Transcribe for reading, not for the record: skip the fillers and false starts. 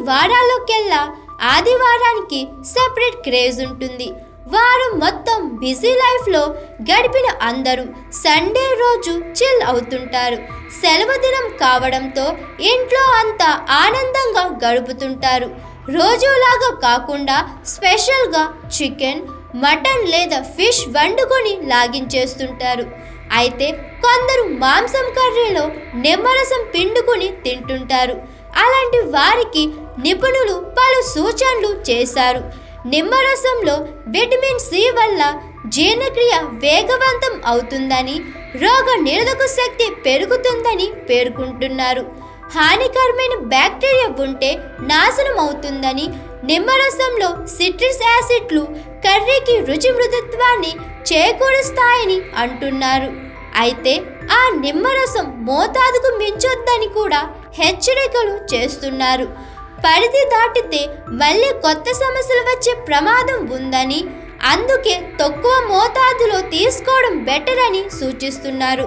వారాల్లోకెల్లా ఆదివారానికి separate craze ఉంటుంది. వారు మొత్తం బిజీ లైఫ్లో గడిపిన అందరూ సండే రోజు చిల్ అవుతుంటారు. సెలవు దినం కావడంతో ఇంట్లో అంతా ఆనందంగా గడుపుతుంటారు. రోజులాగా కాకుండా స్పెషల్గా చికెన్, మటన్ లేదా ఫిష్ వండుకొని లాగించేస్తుంటారు. అయితే కొందరు మాంసం కర్రీలో నిమ్మరసం పిండుకొని తింటుంటారు. అలాంటి వారికి నిపుణులు పలు సూచనలు చేశారు. నిమ్మరసంలో విటమిన్ సి వల్ల జీర్ణక్రియ వేగవంతం అవుతుందని, రోగ నిరోధక శక్తి పెరుగుతుందని పేర్కొంటున్నారు. హానికరమైన బ్యాక్టీరియా ఉంటే నాశనం అవుతుందని, నిమ్మరసంలో సిట్రిక్ యాసిడ్లు కర్రీకి రుచి మృదుత్వాన్ని చేకూరుస్తాయని అంటున్నారు. అయితే ఆ నిమ్మరసం మోతాదుకు మించొద్దని కూడా హెచ్చరికలు చేస్తున్నారు. పరిధి దాటితే మళ్ళీ కొత్త సమస్యలు వచ్చే ప్రమాదం ఉందని, అందుకే తక్కువ మోతాదులో తీసుకోవడం బెటర్ అని సూచిస్తున్నారు.